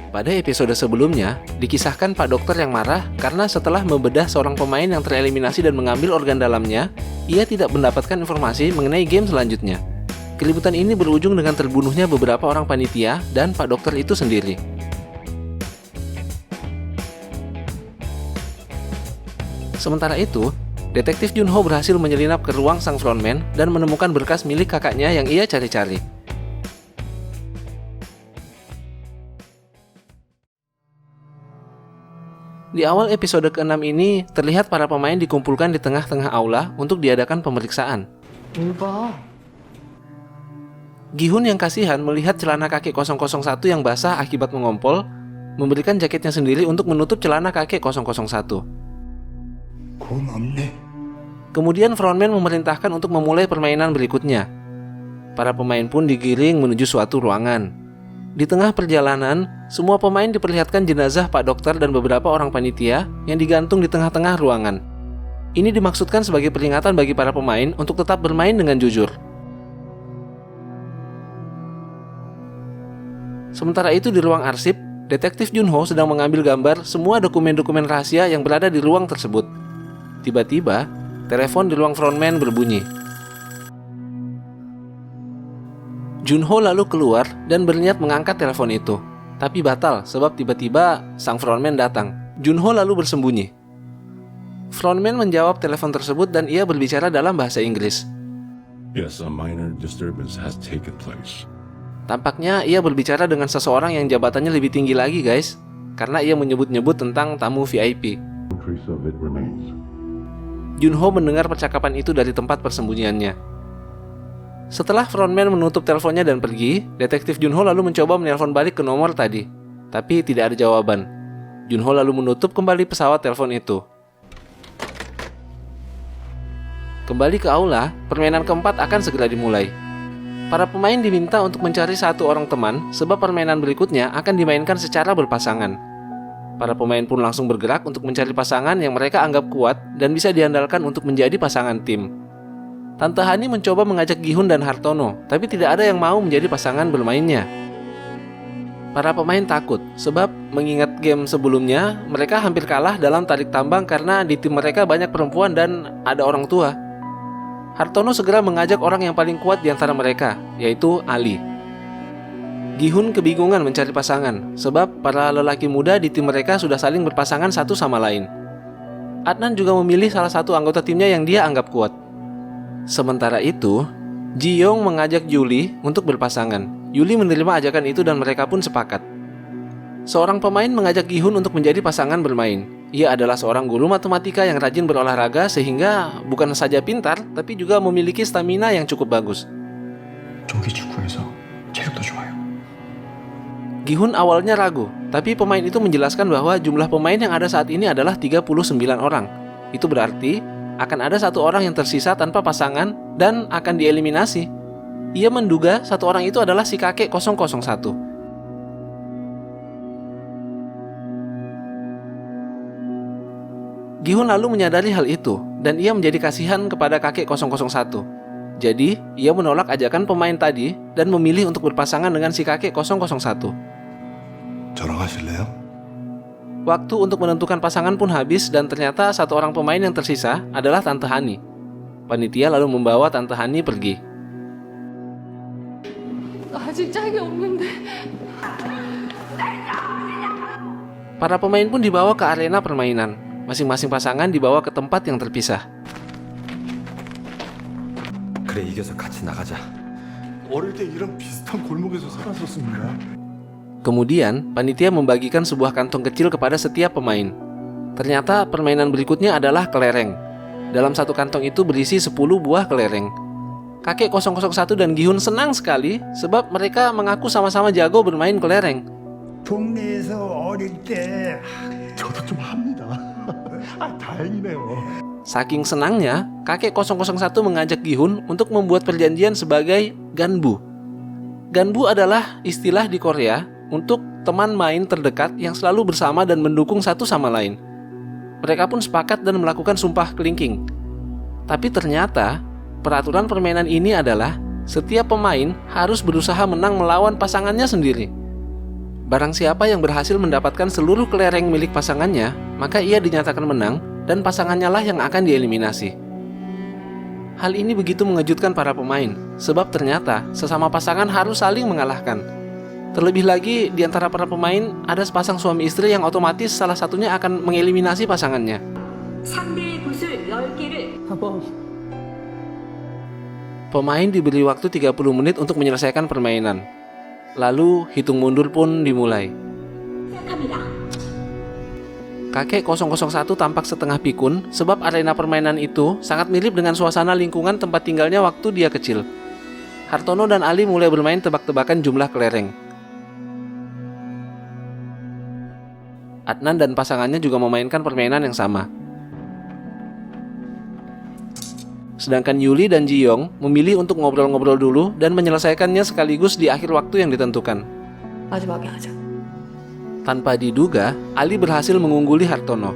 Pada episode sebelumnya, dikisahkan Pak Dokter yang marah karena setelah membedah seorang pemain yang tereliminasi dan mengambil organ dalamnya, ia tidak mendapatkan informasi mengenai game selanjutnya. Keributan ini berujung dengan terbunuhnya beberapa orang panitia dan Pak Dokter itu sendiri. Sementara itu, Detektif Junho berhasil menyelinap ke ruang sang frontman dan menemukan berkas milik kakaknya yang ia cari-cari. Di awal episode ke-6 ini, terlihat para pemain dikumpulkan di tengah-tengah aula untuk diadakan pemeriksaan. Gi-hun yang kasihan melihat celana kakek 001 yang basah akibat mengompol, memberikan jaketnya sendiri untuk menutup celana kakek 001. Kemudian frontman memerintahkan untuk memulai permainan berikutnya. Para pemain pun digiring menuju suatu ruangan. Di tengah perjalanan, semua pemain diperlihatkan jenazah Pak Dokter dan beberapa orang panitia yang digantung di tengah-tengah ruangan. Ini dimaksudkan sebagai peringatan bagi para pemain untuk tetap bermain dengan jujur. Sementara itu di ruang arsip, Detektif Junho sedang mengambil gambar semua dokumen-dokumen rahasia yang berada di ruang tersebut. Tiba-tiba, telepon di ruang frontman berbunyi. Junho lalu keluar dan berniat mengangkat telepon itu, tapi batal sebab tiba-tiba sang frontman datang. Junho lalu bersembunyi. Frontman menjawab telepon tersebut dan ia berbicara dalam bahasa Inggris. Yes, a minor disturbance has taken place. Tampaknya ia berbicara dengan seseorang yang jabatannya lebih tinggi lagi, guys, karena ia menyebut-nyebut tentang tamu VIP. Trace of it remains. Junho mendengar percakapan itu dari tempat persembunyiannya. Setelah frontman menutup teleponnya dan pergi, Detektif Junho lalu mencoba menelpon balik ke nomor tadi, tapi tidak ada jawaban. Junho lalu menutup kembali pesawat telepon itu. Kembali ke aula, permainan keempat akan segera dimulai. Para pemain diminta untuk mencari satu orang teman, sebab permainan berikutnya akan dimainkan secara berpasangan. Para pemain pun langsung bergerak untuk mencari pasangan yang mereka anggap kuat dan bisa diandalkan untuk menjadi pasangan tim. Tante Hani mencoba mengajak Gi-hun dan Hartono, tapi tidak ada yang mau menjadi pasangan bermainnya. Para pemain takut, sebab mengingat game sebelumnya, mereka hampir kalah dalam tarik tambang karena di tim mereka banyak perempuan dan ada orang tua. Hartono segera mengajak orang yang paling kuat di antara mereka, yaitu Ali. Gi-hun kebingungan mencari pasangan, sebab para lelaki muda di tim mereka sudah saling berpasangan satu sama lain. Adnan juga memilih salah satu anggota timnya yang dia anggap kuat. Sementara itu, Ji Yong mengajak Yuli untuk berpasangan. Yuli menerima ajakan itu dan mereka pun sepakat. Seorang pemain mengajak Gi-hun untuk menjadi pasangan bermain. Ia adalah seorang guru matematika yang rajin berolahraga sehingga bukan saja pintar, tapi juga memiliki stamina yang cukup bagus. Gi-hun awalnya ragu, tapi pemain itu menjelaskan bahwa jumlah pemain yang ada saat ini adalah 39 orang. Itu berarti akan ada satu orang yang tersisa tanpa pasangan dan akan dieliminasi. Ia menduga satu orang itu adalah si kakek 001. Gi-hun lalu menyadari hal itu dan ia menjadi kasihan kepada kakek 001. Jadi, ia menolak ajakan pemain tadi dan memilih untuk berpasangan dengan si kakek 001. 저랑 하실래요? Waktu untuk menentukan pasangan pun habis dan ternyata satu orang pemain yang tersisa adalah Tante Hani. Panitia lalu membawa Tante Hani pergi. 아직 짝이 없는데. Para pemain pun dibawa ke arena permainan. Masing-masing pasangan dibawa ke tempat yang terpisah. 그래, 이겨서 같이 나가자. 어릴 때 이런 비슷한 골목에서 살았었습니다. Kemudian, panitia membagikan sebuah kantong kecil kepada setiap pemain. Ternyata permainan berikutnya adalah kelereng. Dalam satu kantong itu berisi 10 buah kelereng. Kakek 001 dan Gi-hun senang sekali sebab mereka mengaku sama-sama jago bermain kelereng. 동네에서 어릴 때 저도 좀 합니다. 다행이네요. Saking senangnya, kakek 001 mengajak Gi-hun untuk membuat perjanjian sebagai ganbu. Ganbu adalah istilah di Korea untuk teman main terdekat yang selalu bersama dan mendukung satu sama lain. Mereka pun sepakat dan melakukan sumpah kelingking. Tapi ternyata, peraturan permainan ini adalah setiap pemain harus berusaha menang melawan pasangannya sendiri. Barang siapa yang berhasil mendapatkan seluruh kelereng milik pasangannya, maka ia dinyatakan menang dan pasangannya lah yang akan dieliminasi. Hal ini begitu mengejutkan para pemain, sebab ternyata sesama pasangan harus saling mengalahkan. Terlebih lagi, di antara para pemain ada sepasang suami istri yang otomatis salah satunya akan mengeliminasi pasangannya. 상대의 구슬 10개를 Pemain diberi waktu 30 menit untuk menyelesaikan permainan. Lalu hitung mundur pun dimulai. 시작합니다. Kakek 001 tampak setengah pikun sebab arena permainan itu sangat mirip dengan suasana lingkungan tempat tinggalnya waktu dia kecil. Hartono dan Ali mulai bermain tebak-tebakan jumlah kelereng. Adnan dan pasangannya juga memainkan permainan yang sama. Sedangkan Yuli dan Ji-yong memilih untuk ngobrol-ngobrol dulu dan menyelesaikannya sekaligus di akhir waktu yang ditentukan. 마지막에 하자. Tanpa diduga, Ali berhasil mengungguli Hartono.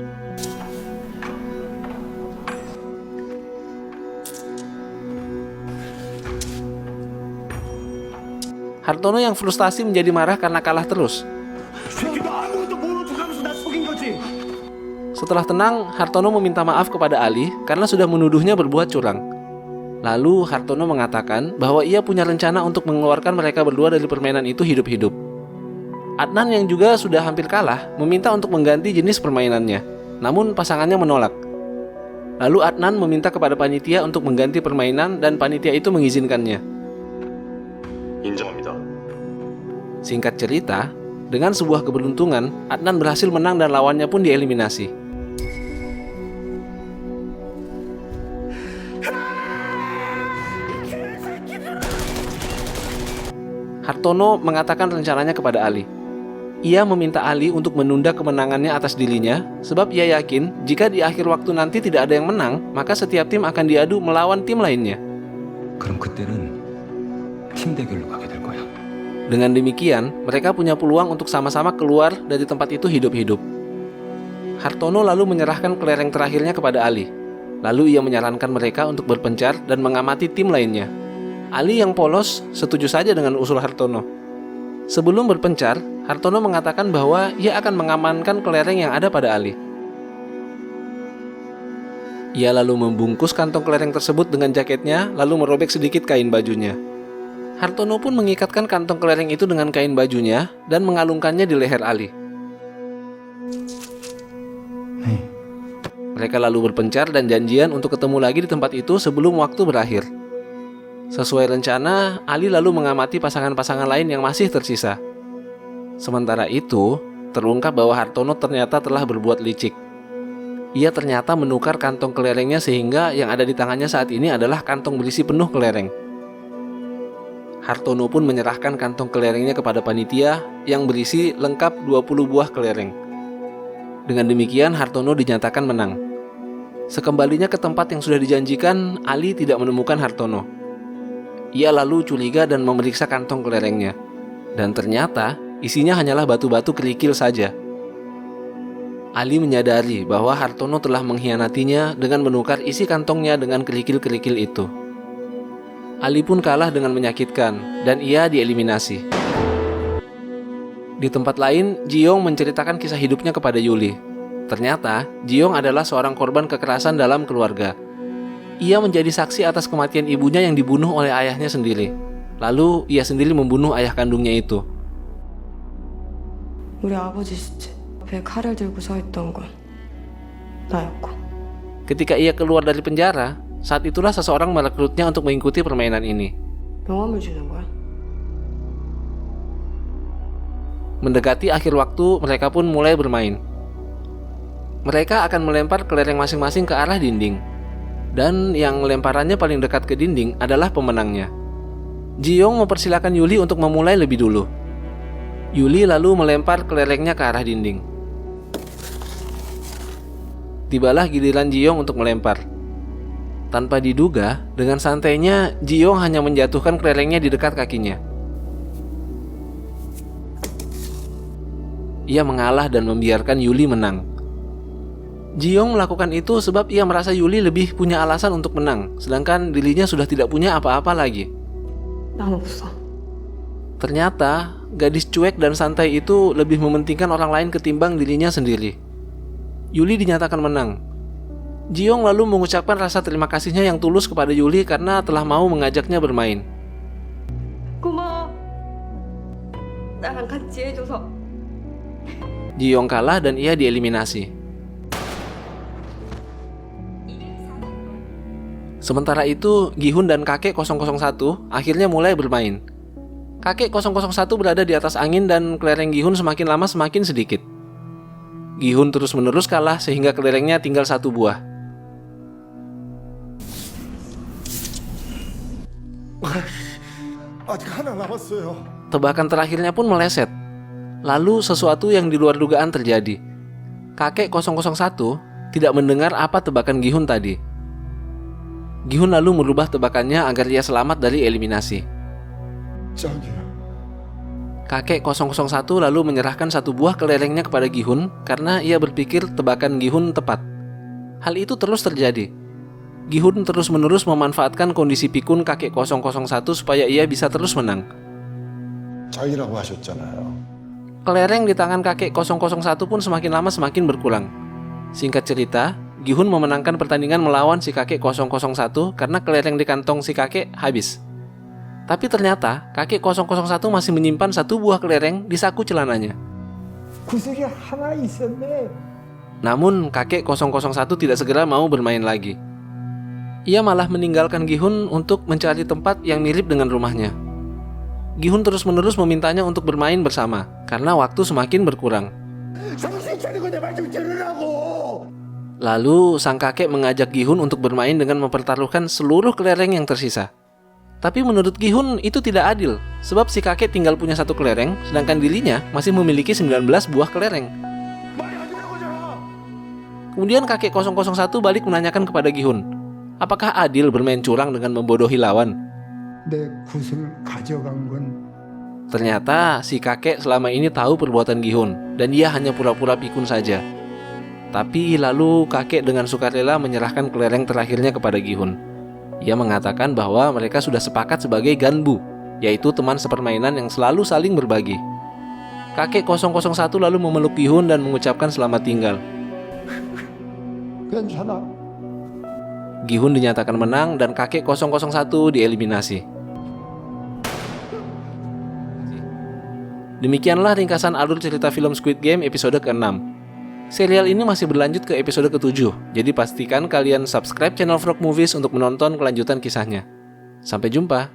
Hartono yang frustasi menjadi marah karena kalah terus. 새끼도 아무것도 모르는 척하면서 나 속인 거지. Setelah tenang, Hartono meminta maaf kepada Ali karena sudah menuduhnya berbuat curang. Lalu Hartono mengatakan bahwa ia punya rencana untuk mengeluarkan mereka berdua dari permainan itu hidup-hidup. Adnan yang juga sudah hampir kalah meminta untuk mengganti jenis permainannya, namun pasangannya menolak. Lalu Adnan meminta kepada panitia untuk mengganti permainan dan panitia itu mengizinkannya. 인정합니다. Singkat cerita, dengan sebuah keberuntungan, Adnan berhasil menang dan lawannya pun dieliminasi. Hartono mengatakan rencananya kepada Ali. Ia meminta Ali untuk menunda kemenangannya atas dirinya, sebab ia yakin jika di akhir waktu nanti tidak ada yang menang, maka setiap tim akan diadu melawan tim lainnya. 그럼 그때는 팀 대결로 가게 될 거야. Dengan demikian, mereka punya peluang untuk sama-sama keluar dari tempat itu hidup-hidup. Hartono lalu menyerahkan kelereng terakhirnya kepada Ali. Lalu ia menyarankan mereka untuk berpencar dan mengamati tim lainnya. Ali yang polos setuju saja dengan usul Hartono. Sebelum berpencar, Hartono mengatakan bahwa ia akan mengamankan kelereng yang ada pada Ali. Ia lalu membungkus kantong kelereng tersebut dengan jaketnya, lalu merobek sedikit kain bajunya. Hartono pun mengikatkan kantong kelereng itu dengan kain bajunya dan mengalungkannya di leher Ali. Mereka lalu berpencar dan janjian untuk ketemu lagi di tempat itu sebelum waktu berakhir. Sesuai rencana, Ali lalu mengamati pasangan-pasangan lain yang masih tersisa. Sementara itu, terungkap bahwa Hartono ternyata telah berbuat licik. Ia ternyata menukar kantong kelerengnya sehingga yang ada di tangannya saat ini adalah kantong berisi penuh kelereng. Hartono pun menyerahkan kantong kelerengnya kepada panitia yang berisi lengkap 20 buah kelereng. Dengan demikian, Hartono dinyatakan menang. Sekembalinya ke tempat yang sudah dijanjikan, Ali tidak menemukan Hartono. Ia lalu curiga dan memeriksa kantong kelerengnya. Dan ternyata isinya hanyalah batu-batu kerikil saja. Ali menyadari bahwa Hartono telah mengkhianatinya dengan menukar isi kantongnya dengan kerikil-kerikil itu. Ali pun kalah dengan menyakitkan dan ia dieliminasi. Di tempat lain, Ji-yong menceritakan kisah hidupnya kepada Yuli. Ternyata, Ji-yong adalah seorang korban kekerasan dalam keluarga. Ia menjadi saksi atas kematian ibunya yang dibunuh oleh ayahnya sendiri. Lalu ia sendiri membunuh ayah kandungnya itu. 우리 아버지 시체 앞에 칼을 들고 서 있던 건 나였고. Ketika ia keluar dari penjara, saat itulah seseorang merekrutnya untuk mengikuti permainan ini. 명함을 주는 거야? Mendekati akhir waktu, mereka pun mulai bermain. Mereka akan melempar kelereng masing-masing ke arah dinding. Dan yang lemparannya paling dekat ke dinding adalah pemenangnya. Ji-yong mempersilakan Yuli untuk memulai lebih dulu. Yuli lalu melempar kelerengnya ke arah dinding. Tibalah giliran Ji-yong untuk melempar. Tanpa diduga, dengan santainya Ji-yong hanya menjatuhkan kelerengnya di dekat kakinya. Ia mengalah dan membiarkan Yuli menang. Ji-yong melakukan itu sebab ia merasa Yuli lebih punya alasan untuk menang, sedangkan dirinya sudah tidak punya apa-apa lagi. 난 없어. Ternyata, gadis cuek dan santai itu lebih mementingkan orang lain ketimbang dirinya sendiri. Yuli dinyatakan menang. Jiyoung lalu mengucapkan rasa terima kasihnya yang tulus kepada Yuli karena telah mau mengajaknya bermain. 고마워. 나랑 같이 해줘서. Jiyoung kalah dan ia dieliminasi. Sementara itu, Gi-hun dan kakek 001 akhirnya mulai bermain. Kakek 001 berada di atas angin dan kelereng Gi-hun semakin lama semakin sedikit. Gi-hun terus-menerus kalah sehingga kelerengnya tinggal 1 buah. 아직 하나 남았어요. Tebakan terakhirnya pun meleset. Lalu sesuatu yang di luar dugaan terjadi. Kakek 001 tidak mendengar apa tebakan Gi-hun tadi. Gi-hun lalu merubah tebakannya agar ia selamat dari eliminasi. 짱이야. Kakek 001 lalu menyerahkan 1 buah kelerengnya kepada Gi-hun karena ia berpikir tebakan Gi-hun tepat. Hal itu terus terjadi. Gi-hun terus-menerus memanfaatkan kondisi pikun kakek 001 supaya ia bisa terus menang. 짱이라고 하셨잖아요. Kelereng di tangan kakek 001 pun semakin lama semakin berkurang. Singkat cerita, Gi-hun memenangkan pertandingan melawan si kakek 001 karena kelereng di kantong si kakek habis. Tapi ternyata kakek 001 masih menyimpan 1 buah kelereng di saku celananya. 구석에 하나 있었네. Namun kakek 001 tidak segera mau bermain lagi. Ia malah meninggalkan Gi-hun untuk mencari tempat yang mirip dengan rumahnya. Gi-hun terus-menerus memintanya untuk bermain bersama karena waktu semakin berkurang. 정신 차리고 내 말 좀 들으라고. Lalu sang kakek mengajak Gi-hun untuk bermain dengan mempertaruhkan seluruh kelereng yang tersisa. Tapi menurut Gi-hun itu tidak adil, sebab si kakek tinggal punya 1 kelereng, sedangkan dirinya masih memiliki 19 buah kelereng. 말하지 말고잖아. Kemudian kakek 001 balik menanyakan kepada Gi-hun, apakah adil bermain curang dengan membodohi lawan? 내 굿을 가져간 건 Ternyata si kakek selama ini tahu perbuatan Gi-hun, dan ia hanya pura-pura pikun saja. Tapi lalu kakek dengan sukarela menyerahkan kelereng terakhirnya kepada Gi-hun. Ia mengatakan bahwa mereka sudah sepakat sebagai ganbu, yaitu teman sepermainan yang selalu saling berbagi. Kakek 001 lalu memeluk Gi-hun dan mengucapkan selamat tinggal. 괜찮아. Gi-hun dinyatakan menang dan kakek 001 dieliminasi. Demikianlah ringkasan alur cerita film Squid Game episode ke-6. Serial ini masih berlanjut ke episode ke-7, jadi pastikan kalian subscribe channel Frog Movies untuk menonton kelanjutan kisahnya. Sampai jumpa!